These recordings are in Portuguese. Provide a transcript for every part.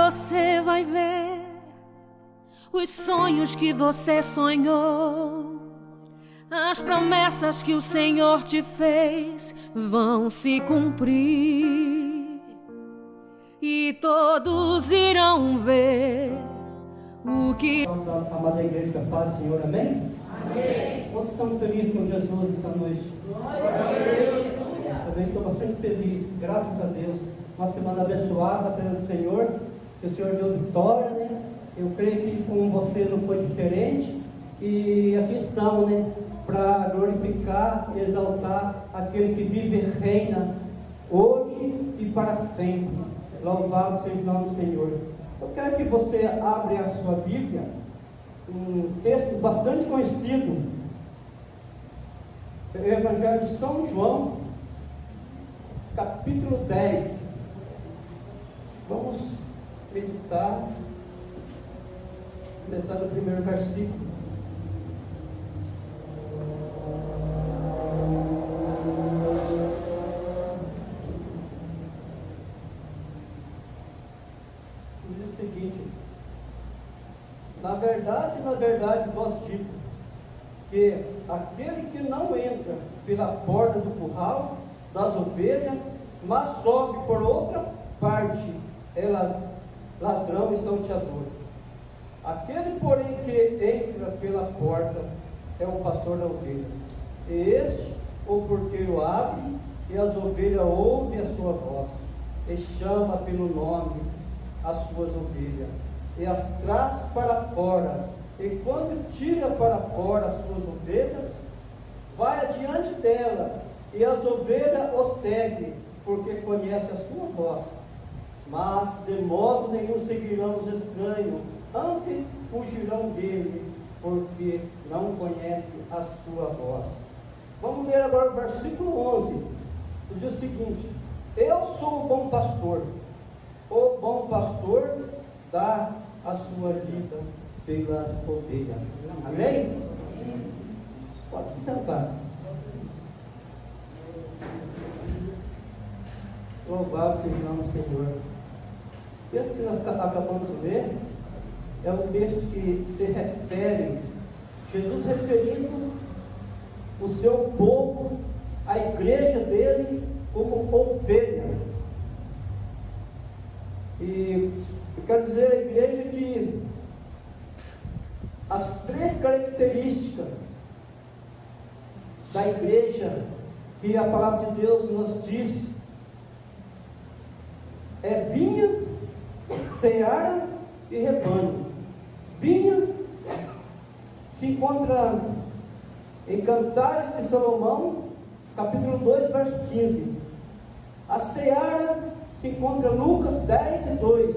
você vai ver os sonhos que você sonhou. As promessas que o Senhor te fez vão se cumprir, e todos irão ver o que... Amada igreja, da paz, Senhor, amém? Amém. Quantos estão felizes com Jesus essa noite? Glória a Deus. Também estou bastante feliz, graças a Deus. Uma semana abençoada pelo Senhor, que o Senhor deu vitória, né? Eu creio que com você não foi diferente. E aqui estamos, né? Para glorificar e exaltar aquele que vive e reina hoje e para sempre. Louvado seja o nome do Senhor. Eu quero que você abra a sua Bíblia, um texto bastante conhecido, o Evangelho de São João, capítulo 10. Vamos meditar, começar do primeiro versículo. Diz o seguinte: na verdade vos digo, que aquele que não entra pela porta do curral das ovelhas, mas sobe por outra parte, é ladrão e salteador. Aquele, porém, que entra pela porta é o pastor da ovelha. E este, o porteiro, abre, e as ovelhas ouvem a sua voz, e chama pelo nome as suas ovelhas, e as traz para fora. E quando tira para fora as suas ovelhas, vai adiante dela, e as ovelhas o seguem, porque conhece a sua voz. Mas de modo nenhum seguirão os estranhos, antes fugirão dele, porque não conhece a sua voz. Vamos ler agora o versículo 11. Diz o seguinte: eu sou o bom pastor. O bom pastor dá a sua vida pelas ovelhas. Amém? Pode se sentar. Louvado seja o nome do Senhor. O texto que nós acabamos de ler é um texto que se refere, Jesus referindo o seu povo, a igreja dele, como ovelha. E eu quero dizer à igreja que as três características da igreja que a palavra de Deus nos diz é vinha, seara e rebanho. Vinha se encontra em Cantares de Salomão, capítulo 2, verso 15. A seara se encontra em Lucas 10 e 2.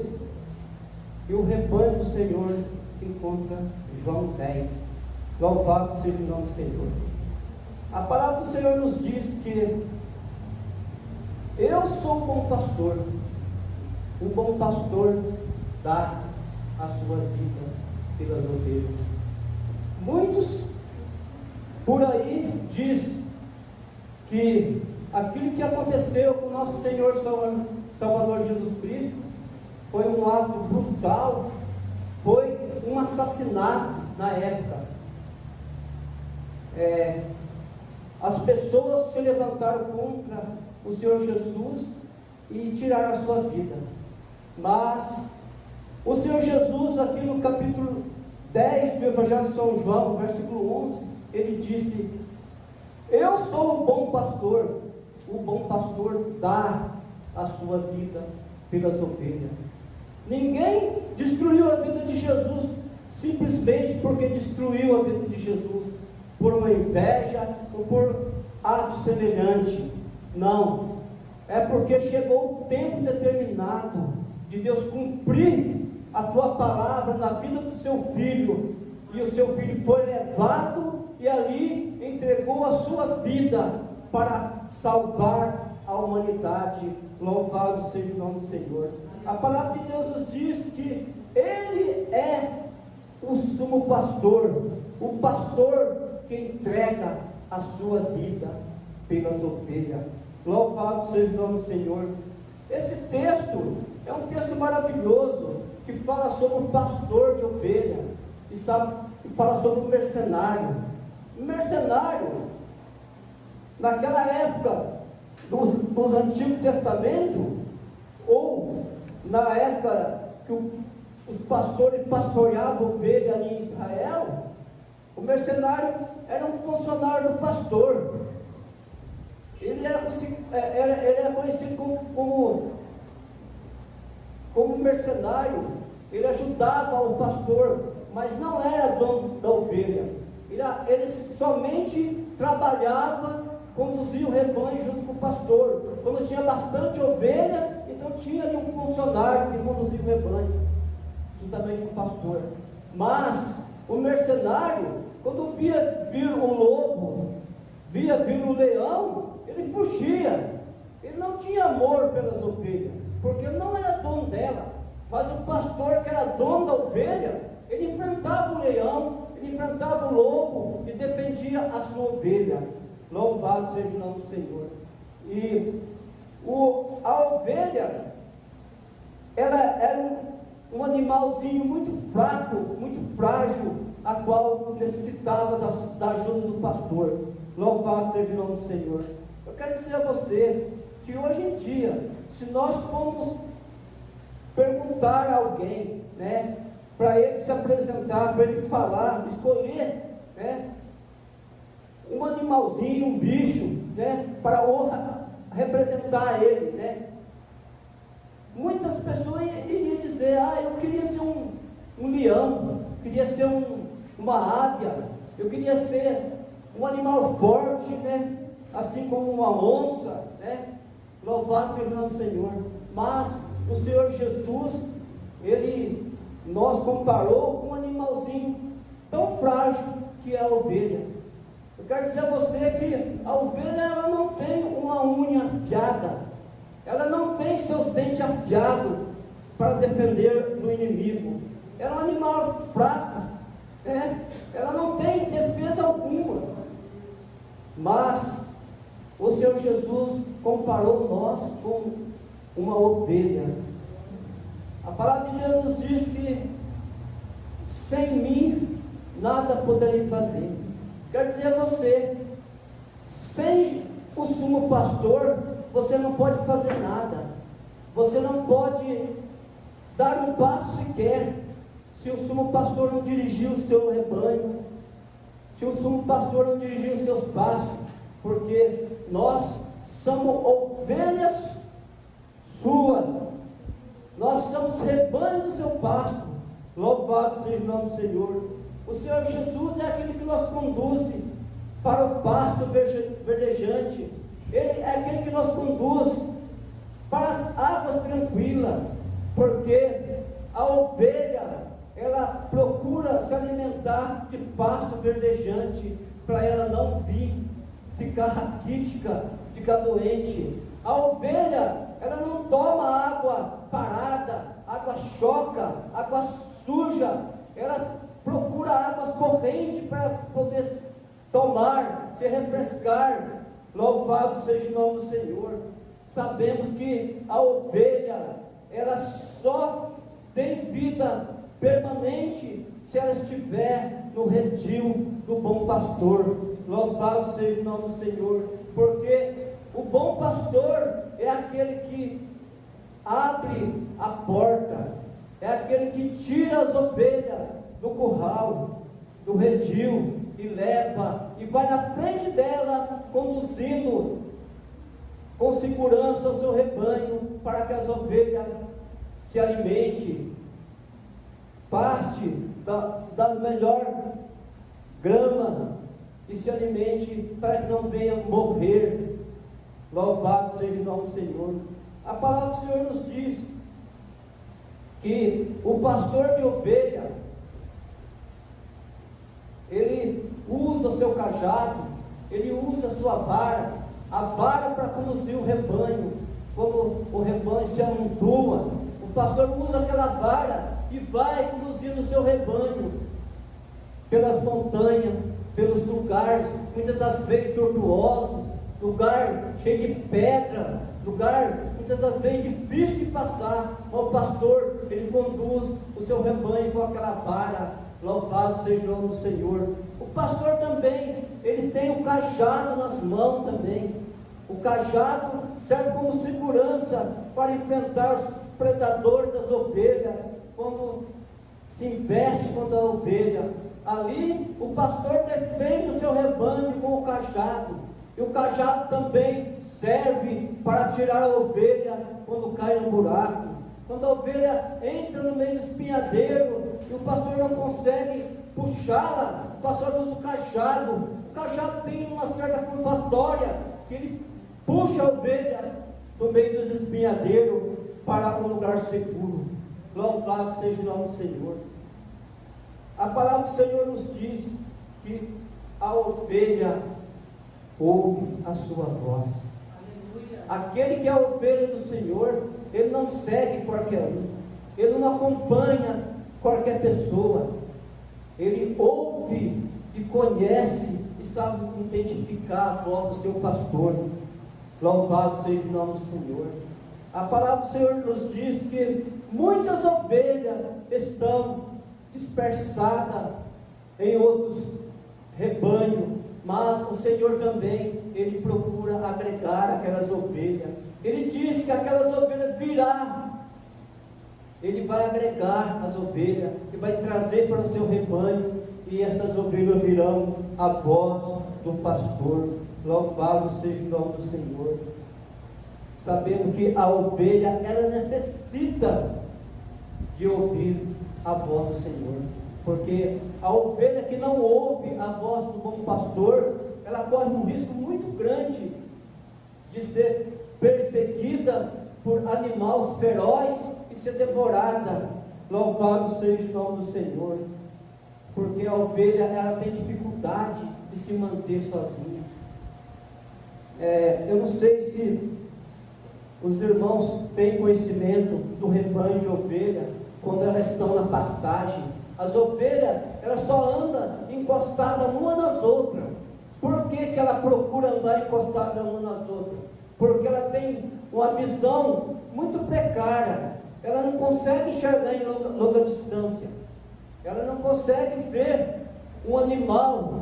E o rebanho do Senhor se encontra em João 10. Louvado seja o nome do Senhor. A palavra do Senhor nos diz que eu sou o bom pastor. O bom pastor dá a sua vida pelas ovelhas. Muitos por aí diz que aquilo que aconteceu com o nosso Senhor Salvador Jesus Cristo foi um ato brutal, foi um assassinato na época. As pessoas se levantaram contra o Senhor Jesus e tiraram a sua vida. Mas o Senhor Jesus, aqui no capítulo 10 do Evangelho de São João, versículo 11, ele disse: eu sou o bom pastor dá a sua vida pelas ovelhas. Ninguém destruiu a vida de Jesus simplesmente porque destruiu a vida de Jesus por uma inveja ou por ato semelhante. Não, é porque chegou o tempo determinado de Deus cumprir a tua palavra na vida do seu filho, e o seu filho foi levado e ali entregou a sua vida para salvar a humanidade. Louvado seja o nome do Senhor. A palavra de Deus nos diz que Ele é o sumo pastor, o pastor que entrega a sua vida pelas ovelhas. Louvado seja o nome do Senhor. Esse texto é um texto maravilhoso, que fala sobre o pastor de ovelha, e fala sobre o mercenário. O mercenário, naquela época dos Antigo Testamento, ou na época que os pastores pastoreavam ovelha ali em Israel, o mercenário era um funcionário do pastor. Ele era conhecido como mercenário. Ele ajudava o pastor, mas não era dono da ovelha. Ele somente trabalhava, conduzia o rebanho junto com o pastor. Quando tinha bastante ovelha, então tinha ali um funcionário que conduzia o rebanho, juntamente com o pastor. Mas o mercenário, quando via vir o lobo, via vir o leão, ele fugia. Ele não tinha amor pelas ovelhas, porque ele não era dono dela. Mas o pastor, que era dono da ovelha, ele enfrentava o leão, ele enfrentava o lobo e defendia a sua ovelha. Louvado seja o nome do Senhor. E a ovelha, ela era um animalzinho muito fraco, muito frágil, a qual necessitava da ajuda do pastor. Louvado seja o nome do Senhor. Eu quero dizer a você que hoje em dia, se nós formos perguntar a alguém, né, para ele se apresentar, para ele falar, escolher, né, um animalzinho, um bicho, né, para representar ele, né, muitas pessoas iriam dizer: eu queria ser um leão, queria ser uma águia, eu queria ser um animal forte, né, assim como uma onça, né. Louvado seja o nome do Senhor. Mas o Senhor Jesus, Ele nos comparou com um animalzinho tão frágil que é a ovelha. Eu quero dizer a você que a ovelha, ela não tem uma unha afiada, ela não tem seus dentes afiados para defender do inimigo. Ela é um animal fraco, né? Ela não tem defesa alguma. Mas o Senhor Jesus comparou nós com uma ovelha. A palavra de Deus nos diz que sem mim nada poderei fazer. Quero dizer a você, sem o sumo pastor, você não pode fazer nada. Você não pode dar um passo sequer, se o sumo pastor não dirigir o seu rebanho, se o sumo pastor não dirigir os seus passos, porque nós somos ovelhas suas, nós somos rebanho do seu pasto. Louvado seja o nome do Senhor. O Senhor Jesus é aquele que nos conduz para o pasto verdejante. Ele é aquele que nos conduz para as águas tranquilas, porque a ovelha, ela procura se alimentar de pasto verdejante, para ela não vir ficar raquítica, ficar doente. A ovelha, ela não toma água parada, água choca, água suja. Ela procura águas correntes para poder tomar, se refrescar. Louvado seja o nome do Senhor. Sabemos que a ovelha, ela só tem vida permanente se ela estiver no redil do bom pastor. Louvado seja o nome do Senhor, porque o bom pastor é aquele que abre a porta, é aquele que tira as ovelhas do curral, do redil, e leva, e vai na frente dela, conduzindo com segurança o seu rebanho, para que as ovelhas se alimentem, paste da melhor grama, e se alimente para que não venha morrer. Louvado seja o nome do Senhor. A palavra do Senhor nos diz que o pastor de ovelha, ele usa o seu cajado, ele usa a sua vara, a vara para conduzir o rebanho. Como o rebanho se amontoa, o pastor usa aquela vara e vai conduzindo o seu rebanho pelas montanhas, pelos lugares, muitas das vezes tortuosos, lugar cheio de pedra, lugar muitas das vezes difícil de passar, mas o pastor, ele conduz o seu rebanho com aquela vara. Louvado seja o nome do Senhor. O pastor também, ele tem o cajado nas mãos também. O cajado serve como segurança para enfrentar os predadores das ovelhas, quando se investe contra a ovelha. Ali o pastor defende o seu rebanho com o cajado, e o cajado também serve para tirar a ovelha quando cai no buraco. Quando a ovelha entra no meio do espinhadeiro e o pastor não consegue puxá-la, o pastor usa o cajado. O cajado tem uma certa curvatória que ele puxa a ovelha do meio do espinhadeiro para um lugar seguro. Louvado seja o nome do Senhor. A palavra do Senhor nos diz que a ovelha ouve a sua voz. Aleluia. Aquele que é a ovelha do Senhor, ele não segue qualquer um, ele não acompanha qualquer pessoa, ele ouve e conhece e sabe identificar a voz do seu pastor. Louvado seja o nome do Senhor. A palavra do Senhor nos diz que muitas ovelhas estão dispersadas em outros rebanhos, mas o Senhor também, ele procura agregar aquelas ovelhas. Ele diz que aquelas ovelhas virá, ele vai agregar as ovelhas e vai trazer para o seu rebanho, e essas ovelhas virão a voz do pastor. Louvado seja o nome do Senhor. Sabendo que a ovelha, ela necessita de ouvir a voz do Senhor, porque a ovelha que não ouve a voz do bom pastor, ela corre um risco muito grande de ser perseguida por animais ferozes e ser devorada. Louvado seja o nome do Senhor, porque a ovelha, ela tem dificuldade de se manter sozinha. Eu não sei se os irmãos têm conhecimento do rebanho de ovelha quando elas estão na pastagem. As ovelhas, elas só andam encostadas uma nas outras. Por que que ela procura andar encostada uma nas outras? Porque ela tem uma visão muito precária. Ela não consegue enxergar em longa distância. Ela não consegue ver um animal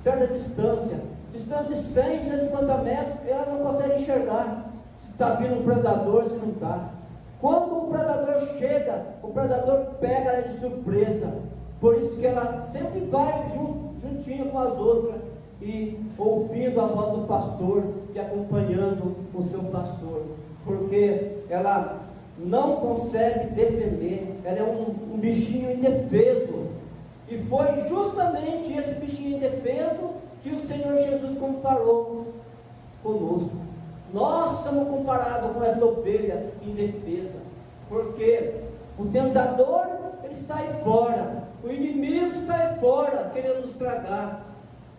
certa distância de 100, 150 metros, ela não consegue enxergar se está vindo um predador, se não está. Quando o predador chega, o predador pega ela de surpresa. Por isso que ela sempre vai juntinho com as outras, e ouvindo a voz do pastor e acompanhando o seu pastor, porque ela não consegue defender, ela é um bichinho indefeso. E foi justamente esse bichinho indefeso que o Senhor Jesus comparou conosco. Nós somos comparados com essa ovelha indefesa, porque o tentador, ele está aí fora, o inimigo está aí fora, querendo nos tragar,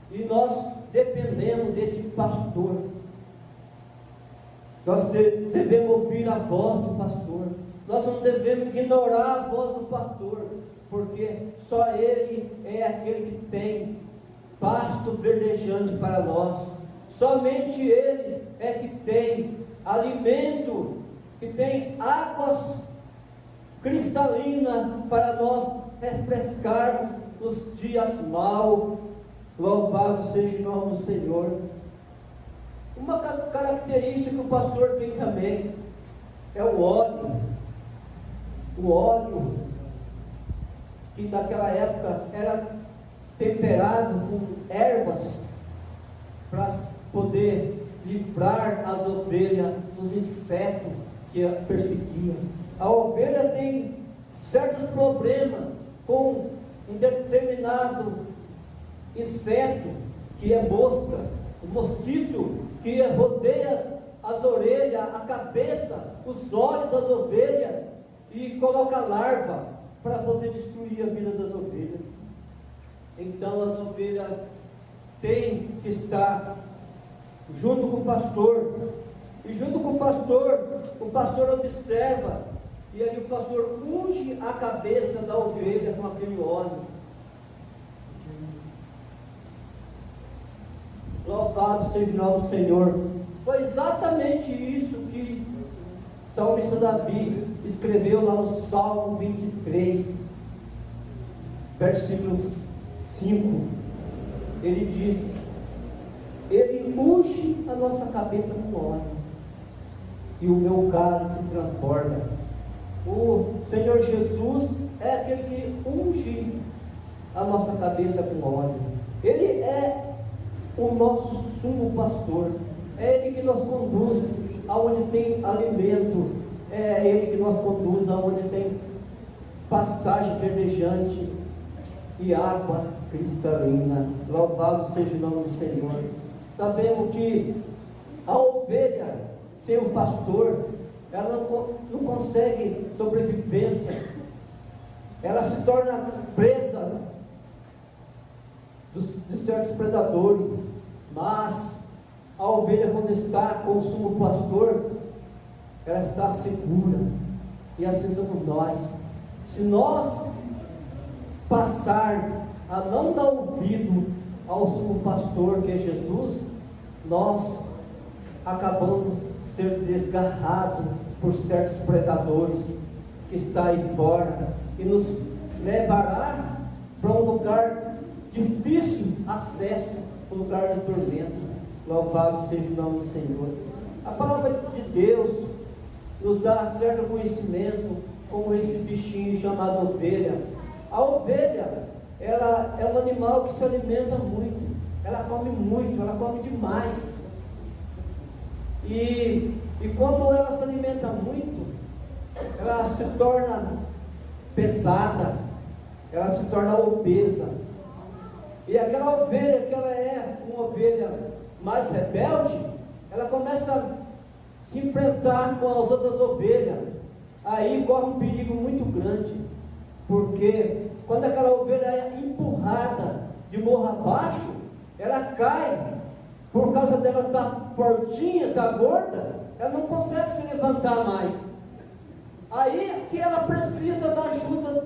e nós dependemos desse pastor. Nós devemos ouvir a voz do pastor, nós não devemos ignorar a voz do pastor, porque só ele é aquele que tem pasto verdejante para nós. Somente ele é que tem alimento, que tem águas cristalinas para nós refrescarmos os dias maus. Louvado seja o nome do Senhor. Uma característica que o pastor tem também é o óleo. O óleo que naquela época era temperado com ervas para poder livrar as ovelhas dos insetos que a perseguiam. A ovelha tem certos problemas com um determinado inseto, que é mosca, o mosquito que rodeia as orelhas, a cabeça, os olhos das ovelhas e coloca larva para poder destruir a vida das ovelhas. Então as ovelhas têm que estar junto com o pastor, e junto com o pastor observa, e ali o pastor unge a cabeça da ovelha com aquele óleo. Louvado seja o nome do Senhor. Foi exatamente isso que O salmista Davi escreveu lá no Salmo 23, versículo 5, ele diz: Ele unge a nossa cabeça com óleo, e o meu cálice se transborda. O Senhor Jesus é aquele que unge a nossa cabeça com óleo. Ele é o nosso sumo pastor. É Ele que nos conduz aonde tem alimento. É Ele que nos conduz aonde tem pastagem verdejante e água cristalina. Louvado seja o nome do Senhor. Sabemos que a ovelha sem o pastor, ela não consegue sobrevivência. Ela se torna presa de certos predadores. Mas a ovelha, quando está com o sumo pastor, ela está segura. E assim somos nós. Se nós passar a não dar ouvido ao sumo pastor, que é Jesus, nós acabamos sendo desgarrados por certos predadores que está aí fora, e nos levará para um lugar difícil acesso, um lugar de tormento. Louvado seja o nome do Senhor. A palavra de Deus nos dá certo conhecimento, como esse bichinho chamado ovelha. A ovelha, ela é um animal que se alimenta muito, ela come demais. E quando ela se alimenta muito, ela se torna pesada, ela se torna obesa. E aquela ovelha, que ela é uma ovelha mais rebelde, ela começa a se enfrentar com as outras ovelhas. Aí corre um perigo muito grande, porque quando aquela ovelha é empurrada de morro abaixo, ela cai. Por causa dela estar fortinha, estar gorda, ela não consegue se levantar mais. Aí que ela precisa da ajuda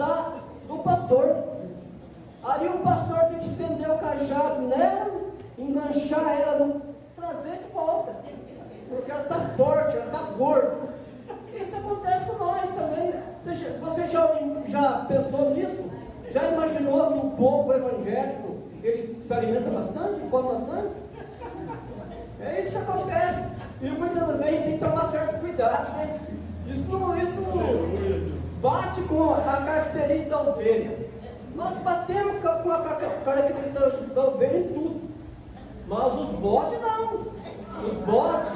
do pastor. Aí o pastor tem que estender o cajado nela, enganchar ela, trazer de volta, porque ela está forte, ela está gorda. Isso acontece com nós também. Você já pensou nisso? Já imaginou que o povo evangélico, ele se alimenta bastante, come bastante? É isso que acontece. E muitas vezes a gente tem que tomar certo cuidado, né? Isso bate com a característica da ovelha. Nós batemos com a característica da ovelha em tudo. Mas os bodes não. Os bodes,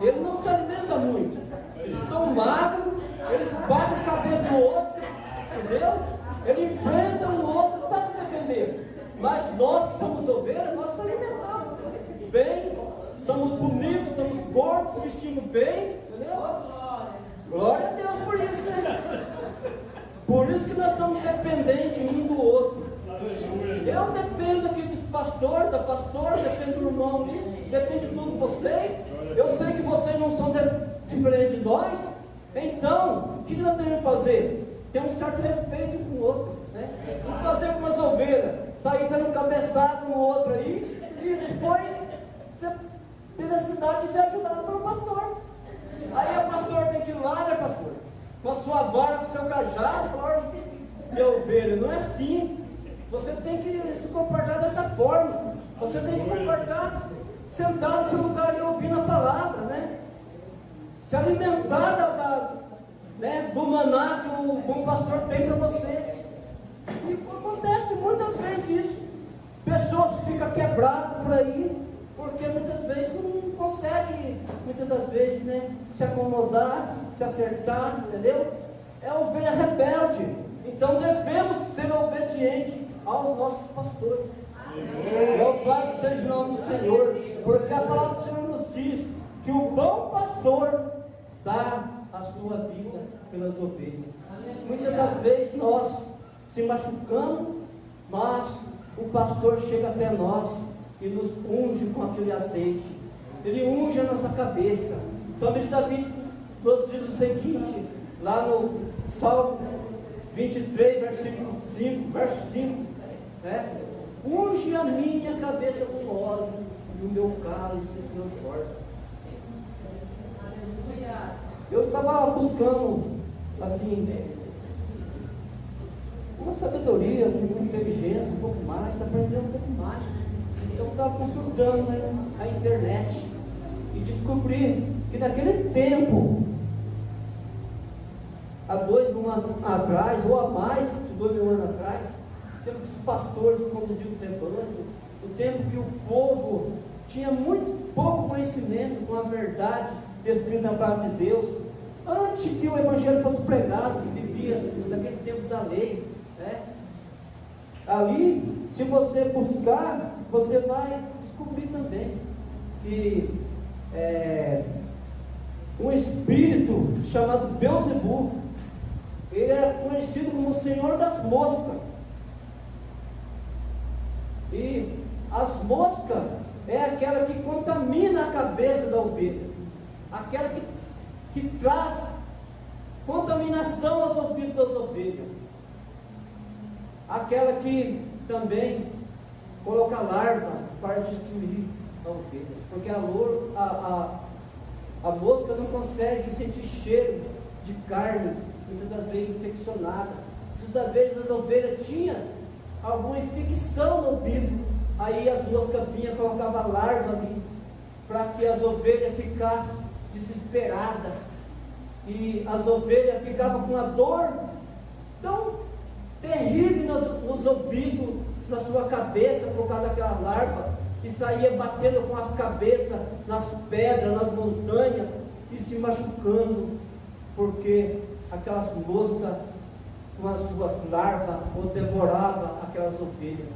eles não se alimentam muito. Eles estão magros, eles batem a cabeça no outro, entendeu? Eles enfrentam o outro, sabe se defender. Mas nós que somos ovelhas, nós se alimentamos bem, estamos bonitos, estamos gordos, vestimos bem, entendeu? Glória a Deus por isso, né? Por isso que nós somos dependentes um do outro. Eu dependo aqui dos pastores, da pastora, dependo do irmão ali, depende de todos vocês. Eu sei que vocês não são diferentes de nós. Então, o que nós devemos fazer? Ter um certo respeito um com o outro, né? Não fazer como as ovelhas, sair dando cabeçada no outro aí, e depois você ter necessidade de ser ajudado pelo pastor. Aí o pastor tem que ir lá, né, pastor? Com a sua vara, com o seu cajado, falar: meu ovelha, não é assim. Você tem que se comportar dessa forma. Você tem que se comportar sentado no seu lugar e ouvindo a palavra, né? Se alimentar do maná que o bom pastor tem para você. E acontece muitas vezes isso. Pessoas ficam quebradas por aí, porque muitas vezes não conseguem, muitas das vezes, né, se acomodar, se acertar, entendeu? É a ovelha rebelde. Então devemos ser obedientes aos nossos pastores. Louvado seja o nome do Senhor, porque a palavra do Senhor nos diz que o bom pastor dá a sua vida pelas ovelhas. Muitas das vezes nós se machucamos, mas o pastor chega até nós e nos unge com aquele azeite. Ele unge a nossa cabeça. Somente Davi nos diz o seguinte, lá no Salmo 23, versículo 5, verso 5, né? Unge a minha cabeça com óleo e o meu cálice se transborda. Eu estava buscando, assim, uma sabedoria, uma inteligência, um pouco mais, aprender um pouco mais. Então eu estava consultando, né, a internet e descobri que naquele tempo, há 2 anos atrás, ou há mais de 2 mil anos atrás, o tempo que os pastores conduziam o rebanho, o tempo que o povo tinha muito pouco conhecimento com a verdade escrita na palavra de Deus, antes que o evangelho fosse pregado, que vivia naquele tempo da lei, né? Ali, se você buscar, você vai descobrir também que um espírito chamado Beelzebul, ele era conhecido como o Senhor das Moscas. E as moscas é aquela que contamina a cabeça da ovelha, aquela que traz contaminação aos ouvidos das ovelhas, aquela que também coloca larva para destruir a ovelha, porque a mosca não consegue sentir cheiro de carne, muitas das vezes infeccionada. Muitas das vezes as ovelhas tinham alguma infecção no ouvido, aí as moscas vinham, colocavam larva ali, para que as ovelhas ficassem desesperadas, e as ovelhas ficavam com uma dor tão terrível nos ouvidos, na sua cabeça, por causa daquela larva, que saía batendo com as cabeças nas pedras, nas montanhas, e se machucando, porque aquelas moscas com as suas larvas ou devoravam aquelas ovelhas.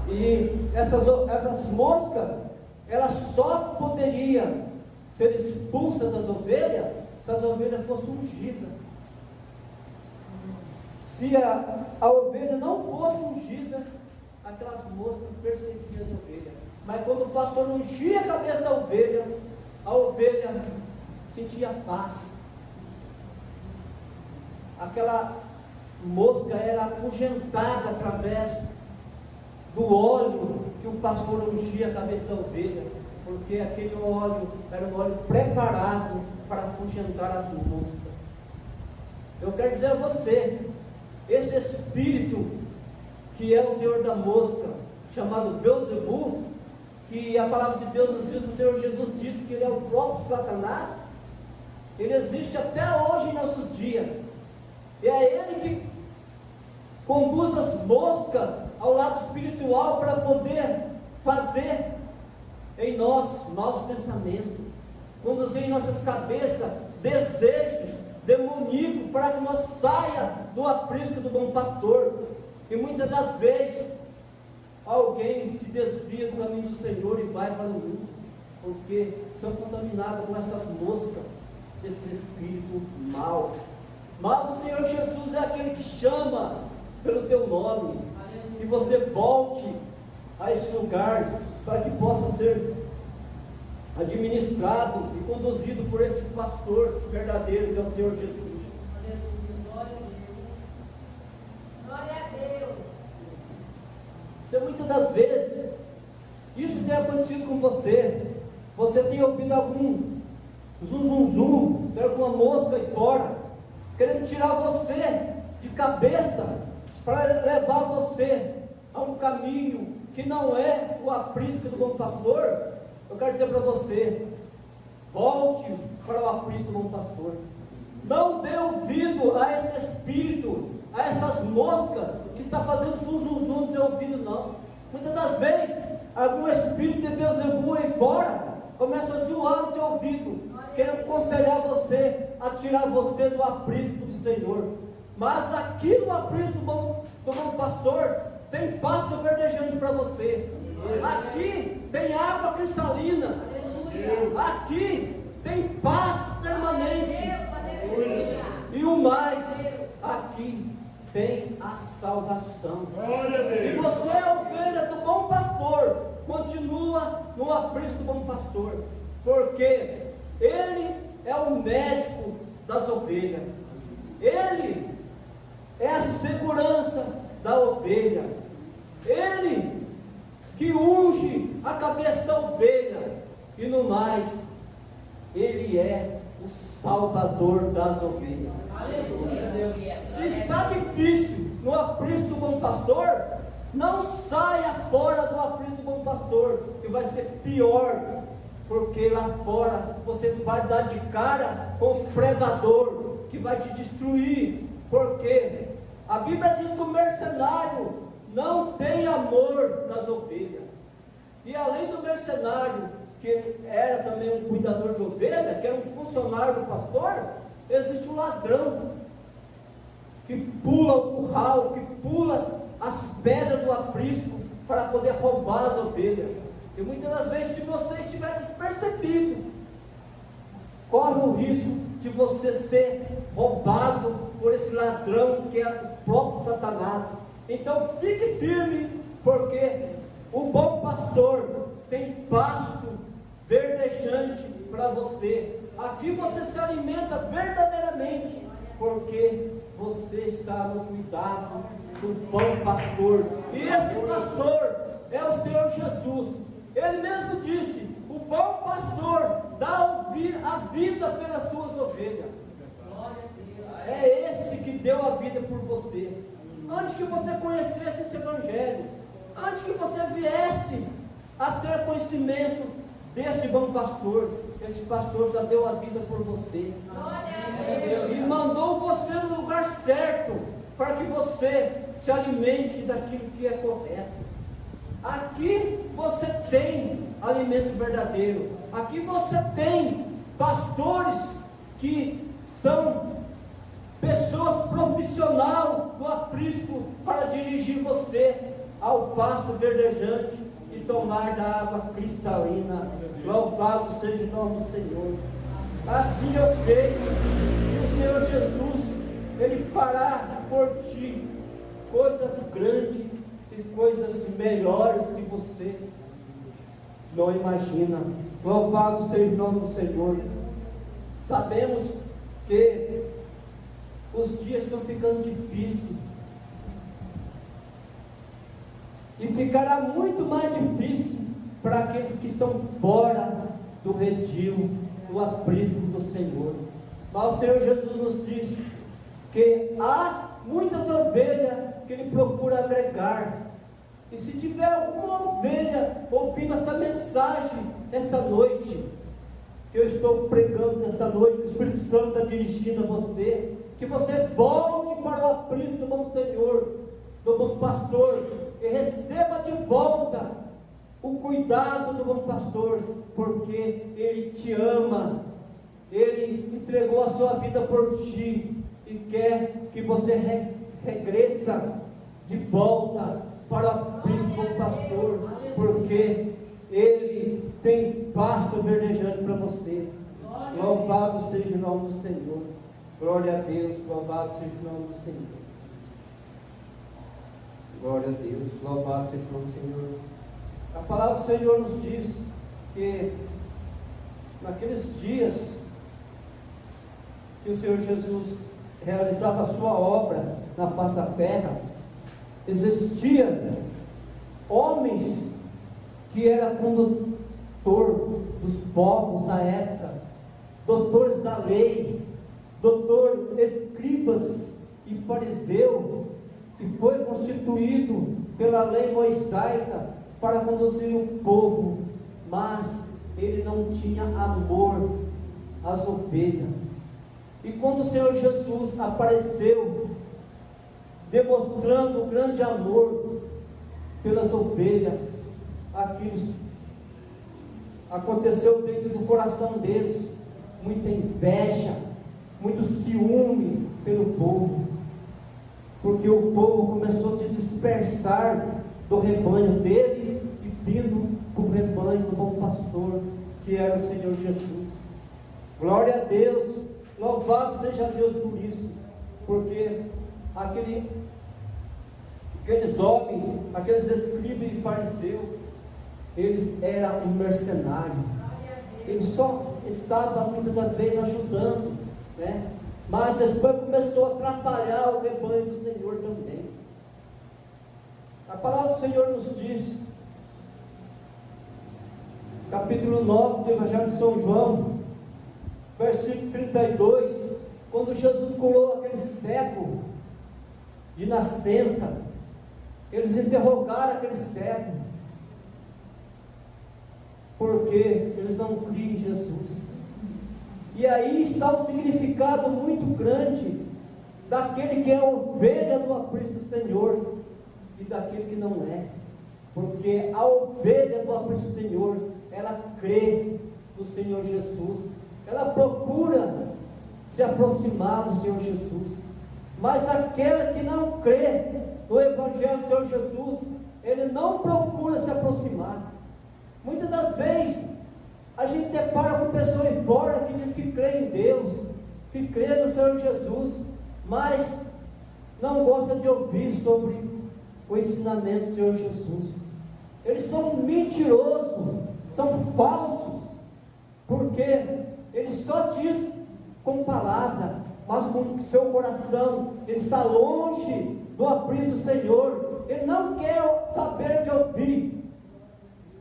E essas moscas, elas só poderiam ser expulsas das ovelhas se as ovelhas fossem ungidas. Se a ovelha não fosse ungida, aquelas moscas perseguiam as ovelhas. Mas quando o pastor ungia a cabeça da ovelha, a ovelha sentia paz. Aquela mosca era afugentada através do óleo que o pastor ungia a cabeça da ovelha, porque aquele óleo era um óleo preparado para afugentar as moscas. Eu quero dizer a você, esse espírito que é o senhor da mosca, chamado Beelzebul, que a palavra de Deus nos diz, o Senhor Jesus disse que ele é o próprio Satanás, ele existe até hoje em nossos dias, e é ele que conduz as moscas ao lado espiritual para poder fazer em nós novos pensamentos, conduzir em nossas cabeças desejos demoníacos para que nós saia do aprisco do bom pastor. E muitas das vezes alguém se desvia do caminho do Senhor e vai para o mundo, porque são contaminados com essas moscas, esse espírito mau. Mas o Senhor Jesus é aquele que chama pelo teu nome, que você volte a esse lugar, para que possa ser administrado e conduzido por esse pastor verdadeiro, que é o Senhor Jesus. Glória a Deus. Você, muitas das vezes, isso tem acontecido com você. Você tem ouvido algum zum, tem alguma mosca aí fora, querendo tirar você de cabeça, para levar você a um caminho que não é o aprisco do bom pastor. Eu quero dizer para você, volte para o aprisco do bom pastor. Não dê ouvido a esse espírito, a essas moscas que está fazendo zum no seu ouvido, não. Muitas das vezes, algum espírito de Beelzebul aí fora começa a zoar no seu ouvido, querendo aconselhar você a tirar você do aprisco do Senhor. Mas aqui no aprisco do bom pastor tem pasto verdejante para você. Aqui tem água cristalina. Aqui tem paz permanente. E o mais, aqui tem a salvação. Se você é ovelha do bom pastor, continua no aprisco do bom pastor, porque ele é o médico das ovelhas. Ele é a segurança da ovelha. Ele que unge a cabeça da ovelha. E no mais, ele é o Salvador das ovelhas. Se está difícil no aprisco do bom pastor, não saia fora do aprisco do bom pastor, que vai ser pior, porque lá fora você vai dar de cara com o predador, que vai te destruir, porque a Bíblia diz que o mercenário não tem amor nas ovelhas, e além do mercenário, que era também um cuidador de ovelha, que era um funcionário do pastor, existe um ladrão, que pula o curral, que pula as pedras do aprisco, para poder roubar as ovelhas, e muitas das vezes, se você estiver despercebido, corre o risco de você ser roubado por esse ladrão, que é o próprio Satanás. Então fique firme, porque o bom pastor tem pasto verdejante para você. Aqui você se alimenta verdadeiramente, porque você está no cuidado do bom pastor. E esse pastor é o Senhor Jesus. Ele mesmo disse: o bom pastor dá a vida pelas suas ovelhas. É esse que deu a vida por você. Antes que você conhecesse esse evangelho, antes que você viesse a ter conhecimento desse bom pastor, esse pastor já deu a vida por você, e mandou você no lugar certo, para que você se alimente daquilo que é correto. Aqui você tem alimento verdadeiro, aqui você tem pastores que são pessoas profissionais do aprisco, para dirigir você ao pasto verdejante e tomar da água cristalina. Louvado seja o nome do Senhor. Assim eu creio que o Senhor Jesus, Ele fará por ti coisas grandes e coisas melhores que você não imagina. Louvado seja o nome do Senhor. Sabemos que os dias estão ficando difíceis, e ficará muito mais difícil para aqueles que estão fora do redil, do aprisco do Senhor. Mas o Senhor Jesus nos diz que há muitas ovelhas que Ele procura agregar. E se tiver alguma ovelha ouvindo essa mensagem esta noite, que eu estou pregando nesta noite, que o Espírito Santo está dirigindo a você, que você volte para o aprisco do bom Senhor, do bom pastor, e receba de volta o cuidado do bom pastor, porque Ele te ama, Ele entregou a sua vida por ti, e quer que você regressa de volta para o aprisco do bom pastor, porque Ele tem pasto verdejante para você. Louvado seja o nome do Senhor. Glória a Deus, louvado seja o nome do Senhor. Glória a Deus, louvado seja o nome do Senhor. A palavra do Senhor nos diz que naqueles dias que o Senhor Jesus realizava a sua obra na face da terra, existiam homens que eram condutor dos povos da época, doutores da lei, escribas e fariseu, que foi constituído pela lei mosaica para conduzir o povo, mas ele não tinha amor às ovelhas. E quando o Senhor Jesus apareceu, demonstrando o grande amor pelas ovelhas, aquilo aconteceu dentro do coração deles, muita inveja, muito ciúme pelo povo, porque o povo começou a se dispersar do rebanho deles e vindo para o rebanho do bom pastor, que era o Senhor Jesus. Glória a Deus, louvado seja Deus por isso, porque aqueles homens, aqueles escribas e fariseus, eles eram um mercenário, eles só estavam muitas das vezes ajudando, né? Mas depois começou a atrapalhar o rebanho do Senhor também. A palavra do Senhor nos diz, capítulo 9 do Evangelho de São João, versículo 32, quando Jesus curou aquele cego de nascença, eles interrogaram aquele cego, porque eles não criam em Jesus. E aí está o significado muito grande daquele que é ovelha do aprisco do Senhor e daquele que não é. Porque a ovelha do aprisco do Senhor, ela crê no Senhor Jesus, ela procura se aproximar do Senhor Jesus. Mas aquele que não crê no Evangelho do Senhor Jesus, ele não procura se aproximar. Muitas das vezes a gente depara com pessoas aí fora que diz que crê em Deus, que crê no Senhor Jesus, mas não gosta de ouvir sobre o ensinamento do Senhor Jesus. Eles são mentirosos, são falsos, porque eles só dizem com palavra, mas com seu coração ele está longe do aprisco do Senhor. Ele não quer saber de ouvir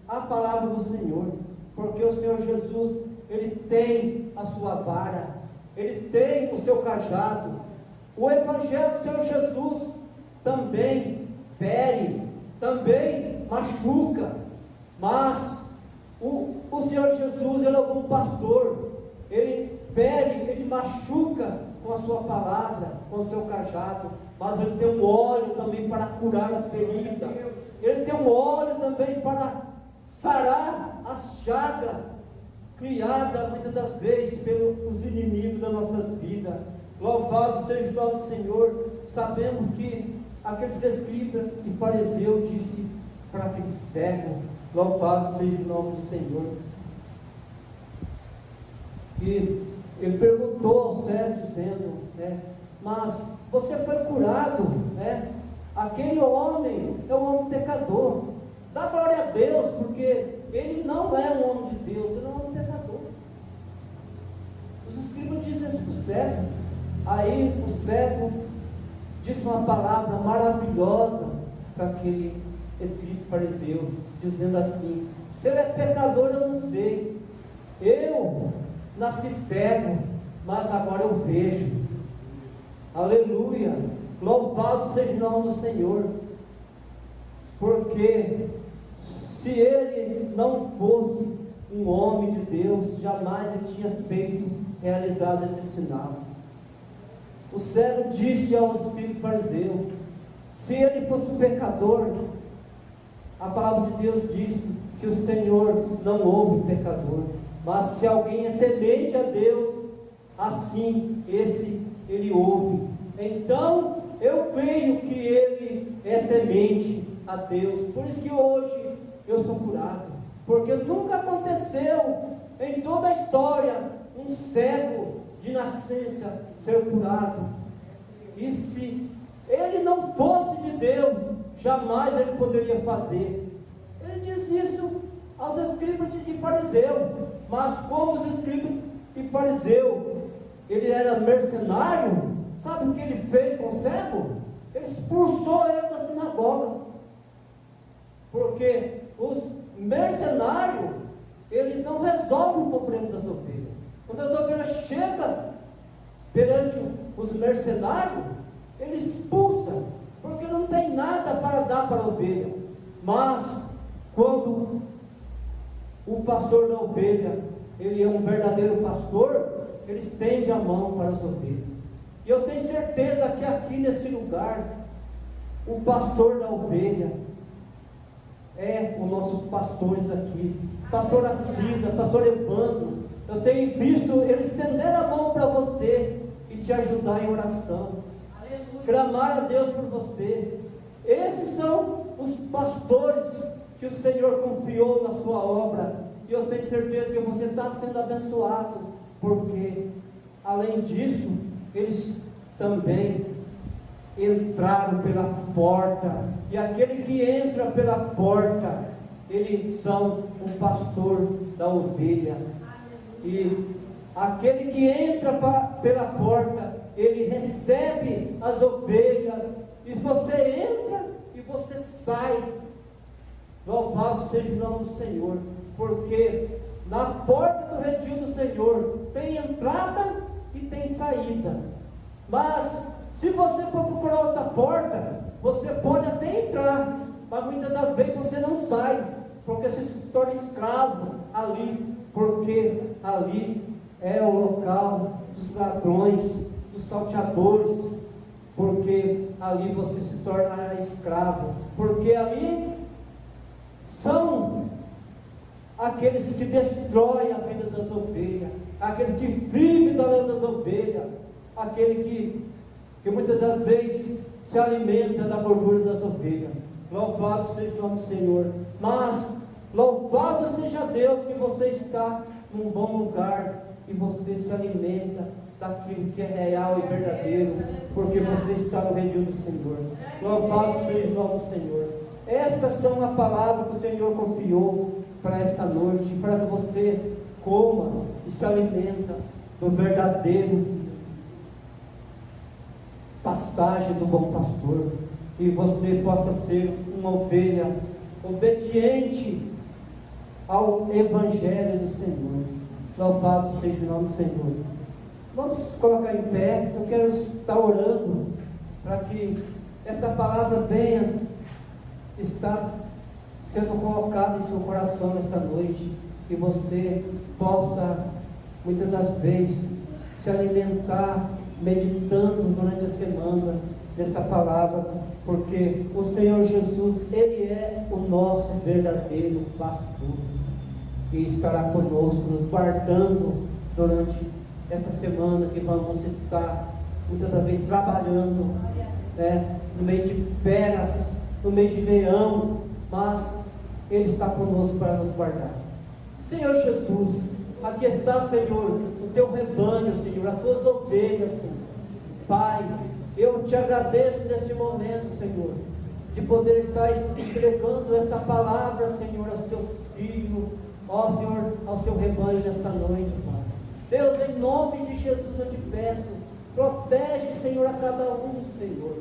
a palavra do Senhor, porque o Senhor Jesus, ele tem a sua vara, ele tem o seu cajado. O Evangelho do Senhor Jesus também fere, também machuca, mas o Senhor Jesus, ele é um bom pastor, ele fere, ele machuca com a sua palavra, com o seu cajado, mas ele tem um óleo também para curar as feridas, ele tem um óleo também para sarar as chagas criadas muitas das vezes pelos inimigos das nossas vidas. Louvado seja o nome do Senhor. Sabemos que aqueles escribas e fariseus disse para aquele cego, louvado seja o nome do Senhor, e ele perguntou ao cego dizendo, mas você foi curado, aquele homem é um homem pecador, dá glória a Deus, porque ele não é um homem de Deus, ele é um homem pecador. Os escribas dizem isso para o cego. Aí o cego disse uma palavra maravilhosa para aquele escriba fariseu, dizendo assim: se ele é pecador, eu não sei, eu nasci cego, mas agora eu vejo. Aleluia, louvado seja o nome do Senhor, porque se ele não fosse um homem de Deus, jamais ele tinha realizado esse sinal. O cego disse ao espírito fariseu: se ele fosse um pecador, a palavra de Deus diz que o Senhor não ouve pecador, mas se alguém é temente a Deus, assim ele ouve. Então eu creio que ele é temente a Deus. Por isso que hoje eu sou curado, porque nunca aconteceu em toda a história um cego de nascença ser curado. E se ele não fosse de Deus, jamais ele poderia fazer. Ele diz isso aos escribas e fariseus, mas como os escribas e fariseus, ele era mercenário, sabe o que ele fez com o cego? Ele expulsou ele da sinagoga, porque os mercenários, eles não resolvem o problema das ovelhas. Quando as ovelhas chegam perante os mercenários, eles expulsam, porque não tem nada para dar para a ovelha. Mas quando o pastor da ovelha, ele é um verdadeiro pastor, ele estende a mão para as ovelhas. E eu tenho certeza que aqui nesse lugar, o pastor da ovelha é os nossos pastores aqui, pastor Cida, pastor Evandro. Eu tenho visto eles estender a mão para você e te ajudar em oração, clamar a Deus por você. Esses são os pastores que o Senhor confiou na sua obra, e eu tenho certeza que você está sendo abençoado, porque além disso, eles também entraram pela porta, e aquele que entra pela porta, eles são o pastor da ovelha. E aquele que entra pela porta, ele recebe as ovelhas, e você entra e você sai. Louvado seja o nome do Senhor, porque Na porta do redil do Senhor tem entrada e tem saída. Mas se você for procurar outra porta, você pode até entrar, mas muitas das vezes você não sai, porque você se torna escravo ali, porque ali é o local dos ladrões, dos salteadores, porque ali você se torna escravo, porque ali são aqueles que destroem a vida das ovelhas, aquele que vive da lã das ovelhas, aquele que muitas das vezes se alimenta da gordura das ovelhas. Louvado seja o nome do Senhor. Mas louvado seja Deus que você está num bom lugar e você se alimenta daquilo que é real e verdadeiro, porque você está no redil do Senhor. Louvado seja o nome do Senhor. Estas são as palavras que o Senhor confiou para esta noite, para que você coma e se alimenta do verdadeiro pastagem do bom pastor, e você possa ser uma ovelha obediente ao Evangelho do Senhor. Louvado seja o nome do Senhor. Vamos colocar em pé. Eu quero estar orando para que esta palavra venha estar sendo colocada em seu coração nesta noite, que você possa muitas das vezes se alimentar meditando durante a semana desta palavra, porque o Senhor Jesus, Ele é o nosso verdadeiro pastor, e estará conosco, nos guardando durante esta semana que vamos estar muitas das vezes trabalhando, no meio de feras, no meio de leão, mas Ele está conosco para nos guardar. Senhor Jesus, aqui está, Senhor, o teu rebanho, Senhor, as tuas ovelhas, Senhor. Pai, eu te agradeço neste momento, Senhor, de poder estar entregando esta palavra, Senhor, aos teus filhos, ó Senhor, ao seu rebanho nesta noite, Pai. Deus, em nome de Jesus eu te peço, protege, Senhor, a cada um, Senhor,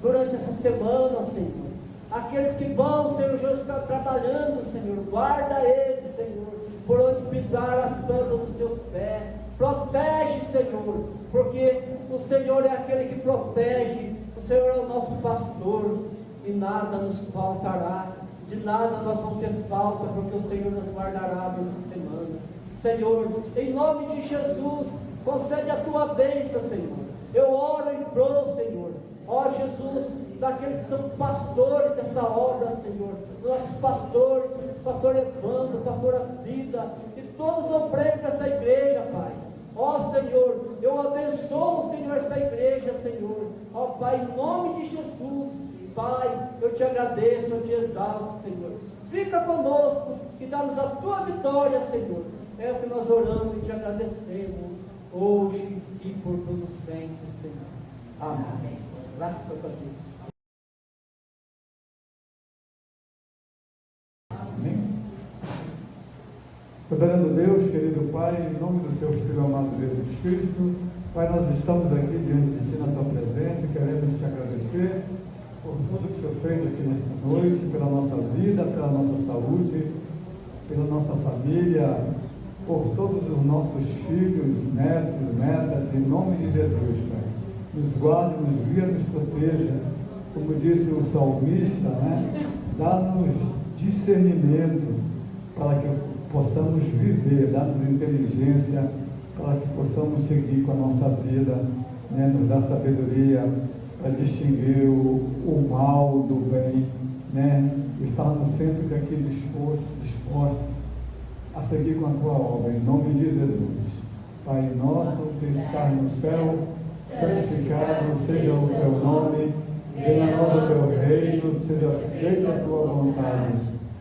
durante essa semana, Senhor. Aqueles que vão, Senhor, já estão trabalhando, Senhor, guarda eles, Senhor, por onde pisar as plantas dos seus pés. Protege, Senhor, porque o Senhor é aquele que protege, o Senhor é o nosso pastor, e nada nos faltará, de nada nós vamos ter falta, porque o Senhor nos guardará durante a semana. Senhor, em nome de Jesus, concede a tua bênção, Senhor. Eu oro em prol, Senhor, ó Jesus, daqueles que são pastores desta obra, Senhor, nossos pastores, pastor Evandro, pastora Cida, e todos os obreiros desta igreja, Pai. Ó Senhor, eu abençoo, Senhor, esta igreja, Senhor. Ó Pai, em nome de Jesus, Pai, eu te agradeço, eu te exalto, Senhor. Fica conosco e dá-nos a tua vitória, Senhor. É o que nós oramos e te agradecemos, hoje e por todo sempre, Senhor. Amém. Graças a Deus. Soberano Deus, querido Pai, em nome do Teu Filho amado Jesus Cristo, Pai, nós estamos aqui diante de Ti na Tua presença e queremos Te agradecer por tudo que o Senhor fez aqui nesta noite, pela nossa vida, pela nossa saúde, pela nossa família, por todos os nossos filhos, netos, netas, em nome de Jesus, Pai. Nos guarde, nos guia, nos proteja, como disse o salmista, dá-nos discernimento para que possamos viver, dá-nos inteligência para que possamos seguir com a nossa vida, nos dá sabedoria para distinguir o mal do bem, estarmos sempre aqui dispostos a seguir com a tua obra, em nome de Jesus. Pai nosso que estás no céu, santificado seja o teu nome, venha a nós o teu reino, seja feita a tua vontade,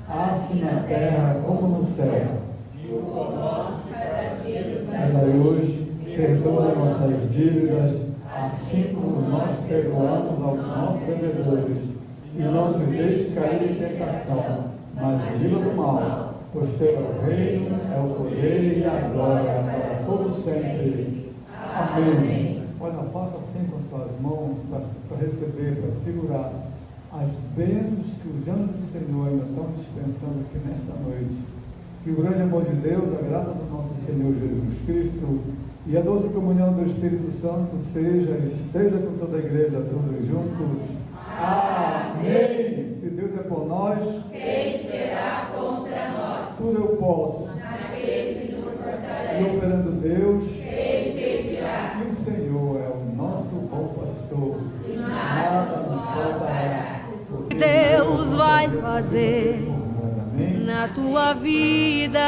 assim na terra como no céu. E o pão nosso cada dia nos Dai hoje, perdoa nossas dívidas, assim como nós perdoamos aos nossos devedores. E não nos deixes cair em tentação, mas livra do mal, pois teu é o reino, é o poder e a glória para todos sempre. Amém. Olha, faça assim com as suas mãos para receber, para segurar as bênçãos que os anjos do Senhor ainda estão dispensando aqui nesta noite. Que o grande amor de Deus, a graça do nosso Senhor Jesus Cristo e a doce comunhão do Espírito Santo esteja com toda a igreja, todos juntos. Amém. Se Deus é por nós, quem será contra nós? Tudo eu posso. Naquele que nos fortalece. E operando Deus, quem impedirá? E o Senhor é o nosso bom pastor. E nada nos faltará. Deus vai fazer na tua vida.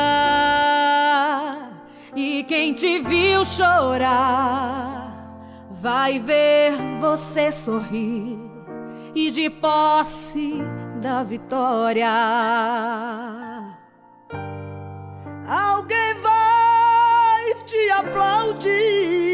E quem te viu chorar vai ver você sorrir e de posse da vitória. Alguém vai te aplaudir